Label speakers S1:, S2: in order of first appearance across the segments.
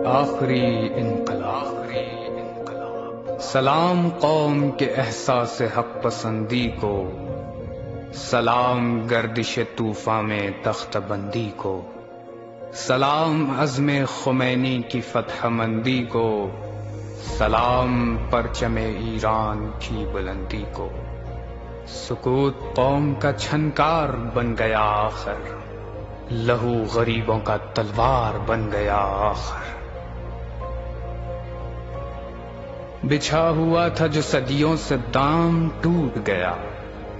S1: آخری انقلاب۔ سلام قوم کے احساس حق پسندی کو، سلام گردش طوفان میں تخت بندی کو، سلام عزم خمینی کی فتح مندی کو، سلام پرچم ایران کی بلندی کو۔ سکوت قوم کا چھنکار بن گیا آخر، لہو غریبوں کا تلوار بن گیا آخر۔ بچھا ہوا تھا جو صدیوں سے دام ٹوٹ گیا،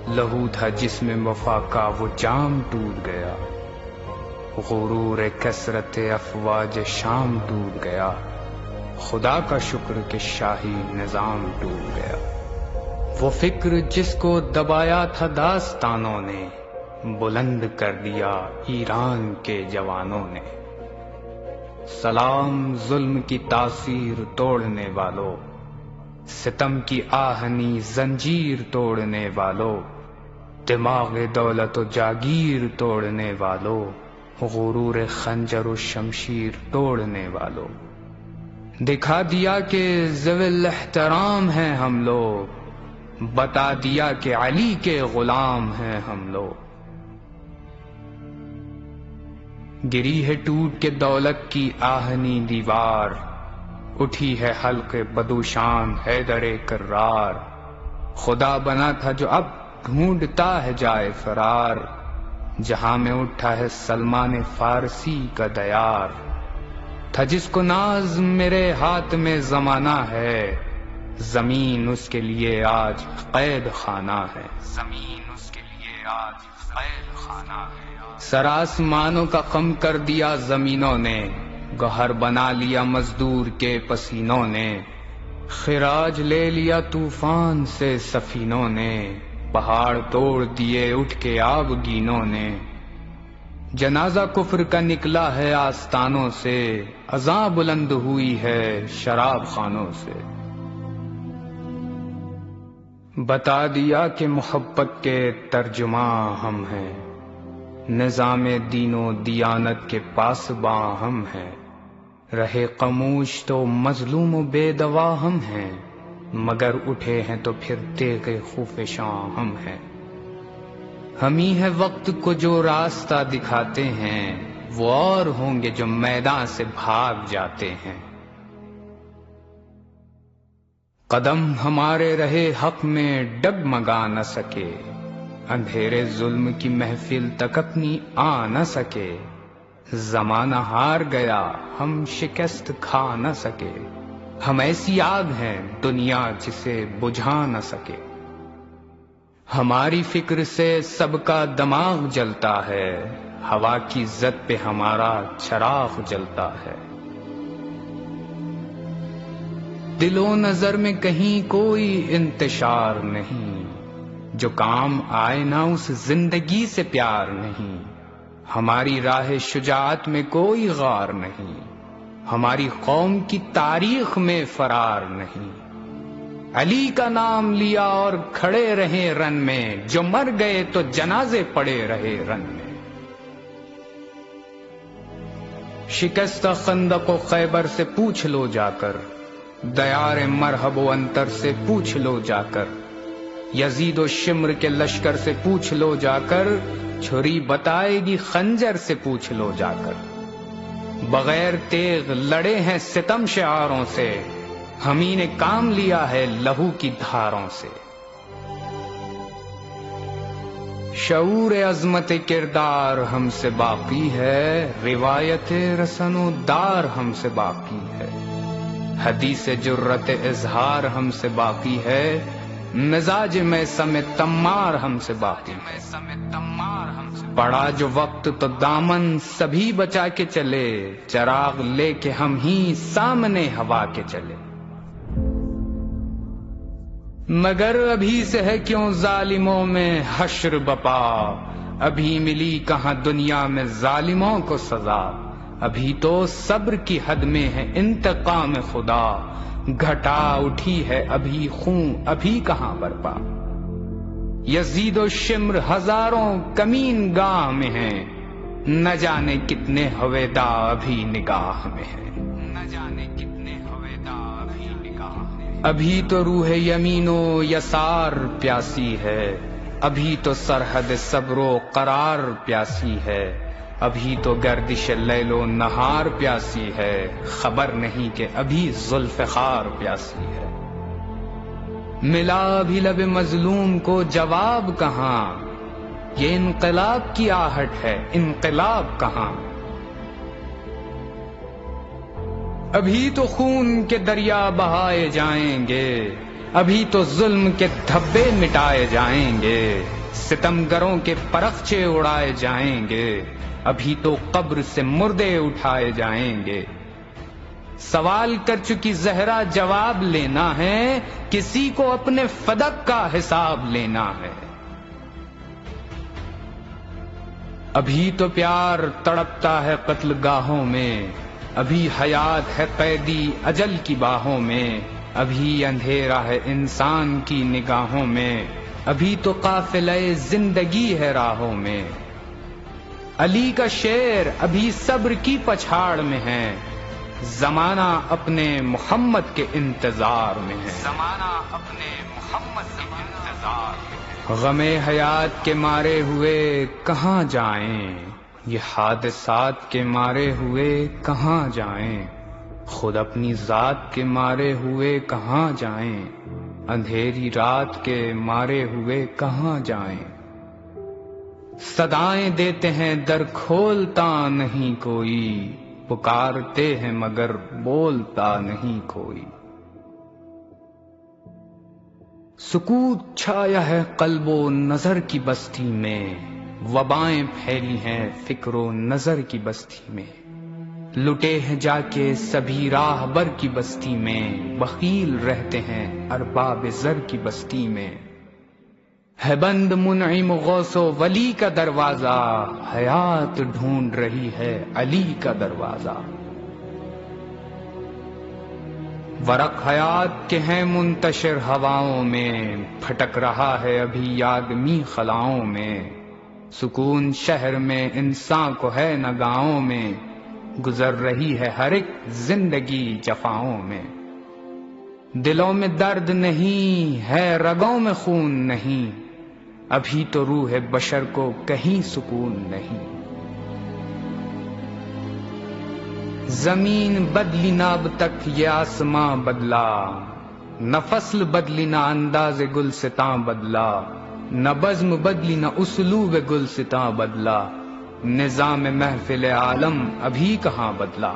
S1: لہو تھا جس میں وفا کا وہ جام ٹوٹ گیا۔ غرور کثرت افواج شام ٹوٹ گیا، خدا کا شکر کہ شاہی نظام ٹوٹ گیا۔ وہ فکر جس کو دبایا تھا داستانوں نے، بلند کر دیا ایران کے جوانوں نے۔ سلام ظلم کی تاثیر توڑنے والوں، ستم کی آہنی زنجیر توڑنے والوں، دماغ دولت و جاگیر توڑنے والوں، غرور خنجر و شمشیر توڑنے والوں۔ دکھا دیا کہ ذوی الاحترام ہیں ہم لوگ، بتا دیا کہ علی کے غلام ہیں ہم لوگ۔ گری ہے ٹوٹ کے دولت کی آہنی دیوار، اٹھی ہے حلق بدوشان حیدر کرار۔ خدا بنا تھا جو اب ڈھونڈتا ہے جائے فرار، جہاں میں اٹھا ہے سلمان فارسی کا دیار۔ تھا جس کو ناز میرے ہاتھ میں زمانہ ہے، زمین اس کے لیے آج قید خانہ ہے۔ زمین اس کے لیے آج قید خانہ ہے۔ سر آسمانوں کا خم کر دیا زمینوں نے، گوہر بنا لیا مزدور کے پسینوں نے۔ خراج لے لیا طوفان سے سفینوں نے، پہاڑ توڑ دیے اٹھ کے آبگینوں نے۔ جنازہ کفر کا نکلا ہے آستانوں سے، اذاں بلند ہوئی ہے شراب خانوں سے۔ بتا دیا کہ محبت کے ترجماں ہم ہیں، نظام دین و دیانت کے پاسباں ہم ہیں۔ رہے خاموش تو مظلوم و بے دوا ہم ہیں، مگر اٹھے ہیں تو پھر تیغ خفشاں ہم ہیں۔ ہم ہی ہے وقت کو جو راستہ دکھاتے ہیں، وہ اور ہوں گے جو میدان سے بھاگ جاتے ہیں۔ قدم ہمارے رہے حق میں ڈگمگا نہ سکے، اندھیرے ظلم کی محفل تک اپنی آ نہ سکے۔ زمانہ ہار گیا ہم شکست کھا نہ سکے، ہم ایسی آگ ہیں دنیا جسے بجھا نہ سکے۔ ہماری فکر سے سب کا دماغ جلتا ہے، ہوا کی عزت پہ ہمارا چراغ جلتا ہے۔ دل و نظر میں کہیں کوئی انتشار نہیں، جو کام آئے نہ اس زندگی سے پیار نہیں۔ ہماری راہ شجاعت میں کوئی غار نہیں، ہماری قوم کی تاریخ میں فرار نہیں۔ علی کا نام لیا اور کھڑے رہے رن میں، جو مر گئے تو جنازے پڑے رہے رن میں۔ شکست خندق و خیبر سے پوچھ لو جا کر، دیار مرحب و انتر سے پوچھ لو جا کر، یزید و شمر کے لشکر سے پوچھ لو جا کر، چھری بتائے گی خنجر سے پوچھ لو جا کر۔ بغیر تیغ لڑے ہیں ستم شعاروں سے، ہم ہی نے کام لیا ہے لہو کی دھاروں سے۔ شعور عظمت کردار ہم سے باقی ہے، روایت رسن و دار ہم سے باقی ہے۔ حدیث جرت اظہار ہم سے باقی ہے، مزاج میثم تمار ہم سے باقی ہے۔ پڑا جو وقت تو دامن سبھی بچا کے چلے، چراغ لے کے ہم ہی سامنے ہوا کے چلے۔ مگر ابھی سے ہے کیوں ظالموں میں حشر بپا، ابھی ملی کہاں دنیا میں ظالموں کو سزا۔ ابھی تو صبر کی حد میں ہے انتقام خدا، گھٹا اٹھی ہے ابھی خون ابھی کہاں برپا۔ یزید و شمر ہزاروں کمین گاہ میں ہیں، نہ جانے کتنے ہویدا ابھی نگاہ میں ہیں۔ نہ جانے کتنے ہویدار ہی نگاہ، ابھی تو روح یمین و یسار پیاسی ہے، ابھی تو سرحد صبر و قرار پیاسی ہے، ابھی تو گردش لیل و نہار پیاسی ہے، خبر نہیں کہ ابھی ذوالفقار پیاسی ہے۔ ملا ابھی لب مظلوم کو جواب کہاں، یہ انقلاب کی آہٹ ہے، انقلاب کہاں؟ ابھی تو خون کے دریا بہائے جائیں گے، ابھی تو ظلم کے دھبے مٹائے جائیں گے، ستمگروں کے پرخچے اڑائے جائیں گے، ابھی تو قبر سے مردے اٹھائے جائیں گے۔ سوال کر چکی زہرا جواب لینا ہے، کسی کو اپنے فدق کا حساب لینا ہے۔ ابھی تو پیار تڑپتا ہے قتل گاہوں میں، ابھی حیات ہے قیدی اجل کی باہوں میں، ابھی اندھیرا ہے انسان کی نگاہوں میں، ابھی تو قافلہ زندگی ہے راہوں میں۔ علی کا شعر ابھی صبر کی پچھاڑ میں ہے، زمانہ اپنے محمد کے انتظار میں ہے، زمانہ اپنے محمد کے انتظار میں ہے۔ غم حیات کے مارے ہوئے کہاں جائیں، یہ حادثات کے مارے ہوئے کہاں جائیں، خود اپنی ذات کے مارے ہوئے کہاں جائیں، اندھیری رات کے مارے ہوئے کہاں جائیں۔ صدائیں دیتے ہیں در کھولتا نہیں کوئی، پکارتے ہیں مگر بولتا نہیں کوئی۔ سکوت چھایا ہے قلب و نظر کی بستی میں، وبائیں پھیلی ہیں فکر و نظر کی بستی میں، لٹے ہیں جا کے سبھی راہ بر کی بستی میں، بخیل رہتے ہیں ارباب زر کی بستی میں۔ ہے بند منعم غوث و ولی کا دروازہ، حیات ڈھونڈ رہی ہے علی کا دروازہ۔ ورق حیات کے ہیں منتشر ہواؤں میں، پھٹک رہا ہے ابھی آدمی خلاؤں میں، سکون شہر میں انسان کو ہے نہ گاؤں میں، گزر رہی ہے ہر ایک زندگی جفاؤں میں۔ دلوں میں درد نہیں ہے، رگوں میں خون نہیں، ابھی تو روح بشر کو کہیں سکون نہیں۔ زمین بدلی نہ اب تک یہ آسماں بدلا، نہ فصل بدلی نہ انداز گلستاں بدلا، نہ بزم بدلی نہ اسلوب گلستاں بدلا، نظام محفل عالم ابھی کہاں بدلا۔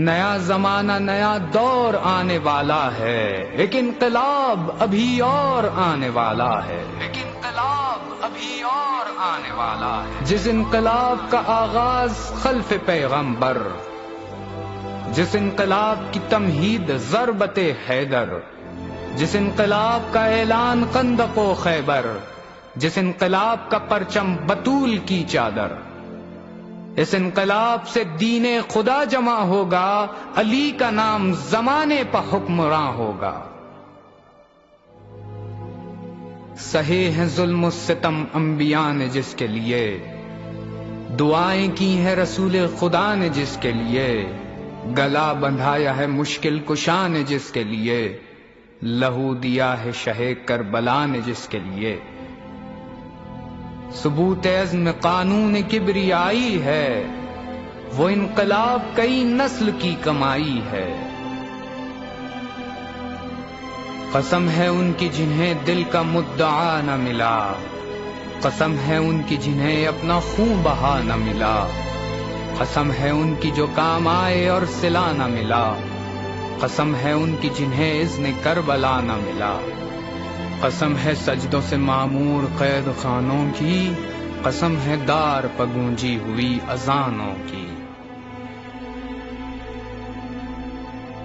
S1: نیا زمانہ نیا دور آنے والا ہے، ایک انقلاب ابھی اور آنے والا ہے، ایک انقلاب ابھی اور آنے والا ہے، جس انقلاب کا آغاز خلف پیغمبر، جس انقلاب کی تمہید ضربت حیدر، جس انقلاب کا اعلان خندق و خیبر، جس انقلاب کا پرچم بطول کی چادر۔ اس انقلاب سے دین خدا جمع ہوگا، علی کا نام زمانے پہ حکمراں ہوگا۔ سہے ہیں ظلم و ستم انبیاء نے جس کے لیے، دعائیں کی ہیں رسول خدا نے جس کے لیے، گلا بندھایا ہے مشکل کشا نے جس کے لیے، لہو دیا ہے شہ کربلا نے جس کے لیے۔ ثبوت عزم قانون کبریائی ہے، وہ انقلاب کئی نسل کی کمائی ہے۔ قسم ہے ان کی جنہیں دل کا مدعا نہ ملا، قسم ہے ان کی جنہیں اپنا خون بہا نہ ملا، قسم ہے ان کی جو کام آئے اور صلہ نہ ملا، قسم ہے ان کی جنہیں اذن کربلا نہ ملا، قسم ہے سجدوں سے معمور قید خانوں کی، قسم ہے دار پہ گونجی ہوئی اذانوں کی۔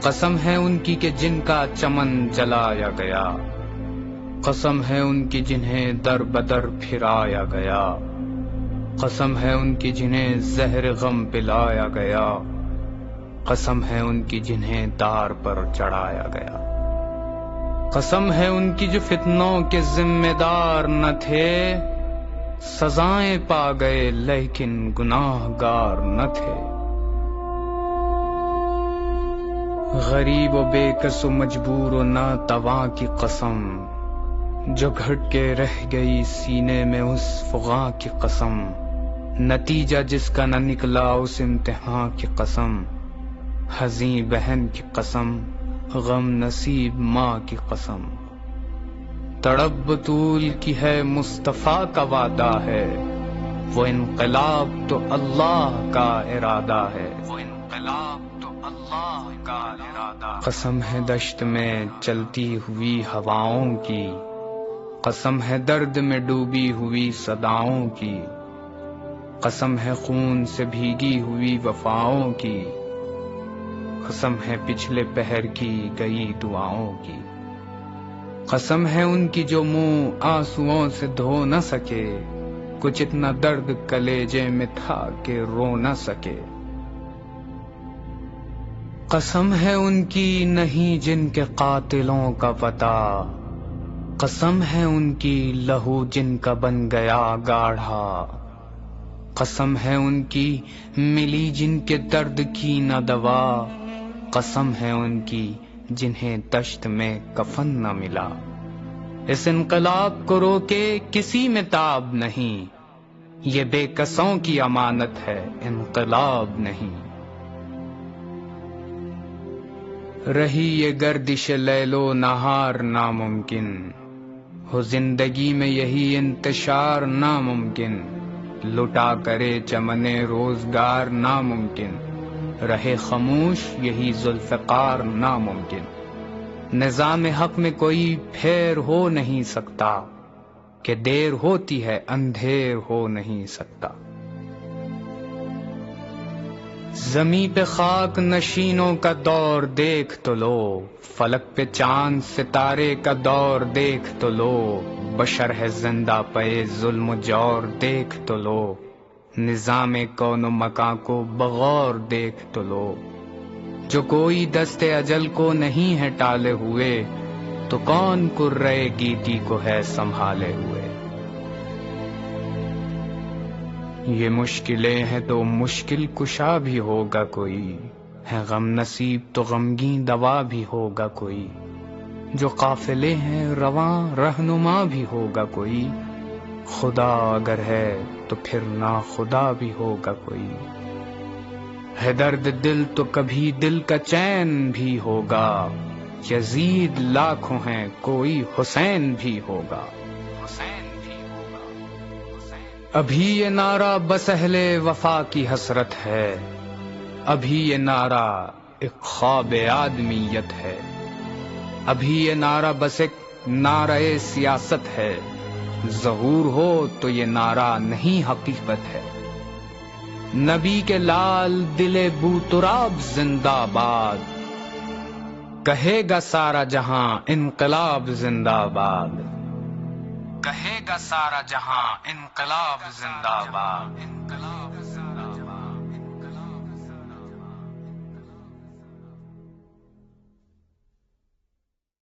S1: قسم ہے ان کی کہ جن کا چمن جلایا گیا، قسم ہے ان کی جنہیں در بدر پھرایا گیا، قسم ہے ان کی جنہیں زہر غم پلایا گیا، قسم ہے ان کی جنہیں دار پر چڑھایا گیا، قسم ہے ان کی جو فتنوں کے ذمہ دار نہ تھے، سزائیں پا گئے لیکن گناہ گار نہ تھے۔ غریب و بے کس و مجبور و ناتواں کی قسم، جو گھٹ کے رہ گئی سینے میں اس فغاں کی قسم، نتیجہ جس کا نہ نکلا اس امتحان کی قسم، حزیں بہن کی قسم، غم نصیب ماں کی قسم، تڑپ بطول کی ہے مصطفیٰ کا وعدہ ہے، وہ انقلاب تو اللہ کا ارادہ ہے، وہ انقلاب تو اللہ کا ارادہ ہے۔ قسم ہے دشت میں چلتی ہوئی ہواؤں کی، قسم ہے درد میں ڈوبی ہوئی صداؤں کی، قسم ہے خون سے بھیگی ہوئی وفاؤں کی، قسم ہے پچھلے پہر کی گئی دعاؤں کی، قسم ہے ان کی جو منہ آنسوؤں سے دھو نہ سکے، کچھ اتنا درد کلیجے میں تھا کہ رو نہ سکے، قسم ہے ان کی نہیں جن کے قاتلوں کا پتہ، قسم ہے ان کی لہو جن کا بن گیا گاڑھا، قسم ہے ان کی ملی جن کے درد کی نہ دوا، قسم ہے ان کی جنہیں دشت میں کفن نہ ملا، اس انقلاب کو روکے کسی میں تاب نہیں، یہ بے کسوں کی امانت ہے انقلاب نہیں، رہی یہ گردش لیل و نہار ناممکن، ہو زندگی میں یہی انتشار ناممکن، لٹا کرے چمن روزگار ناممکن، رہے خاموش یہی ذوالفقار ناممکن، نظام حق میں کوئی پھیر ہو نہیں سکتا، کہ دیر ہوتی ہے اندھیر ہو نہیں سکتا، زمیں پہ خاک نشینوں کا دور دیکھ تو لو، فلک پہ چاند ستارے کا دور دیکھ تو لو، بشر ہے زندہ پے ظلم و جور دیکھ تو لو، نظام کون و مکان کو بغور دیکھ تو لو، جو کوئی دست اجل کو نہیں ہے ٹالے ہوئے، تو کون کرے گیتی کو ہے سنبھالے ہوئے، یہ مشکلیں ہیں تو مشکل کشا بھی ہوگا کوئی، ہے غم نصیب تو غمگین دوا بھی ہوگا کوئی، جو قافلے ہیں رواں رہنما بھی ہوگا کوئی، خدا اگر ہے تو پھر نا خدا بھی ہوگا کوئی، ہے درد دل تو کبھی دل کا چین بھی ہوگا، یزید لاکھوں ہیں کوئی حسین بھی ہوگا، ابھی یہ نعرہ بس اہل وفا کی حسرت ہے، ابھی یہ نعرہ ایک خواب آدمیت ہے، ابھی یہ نعرہ بس ایک نعرہ سیاست ہے، ظہور ہو تو یہ نعرہ نہیں حقیقت ہے، نبی کے لال دل بوتراب زندہ باد، کہے گا سارا جہاں انقلاب زندہ باد، کہے گا سارا جہاں انقلاب زندہ باد۔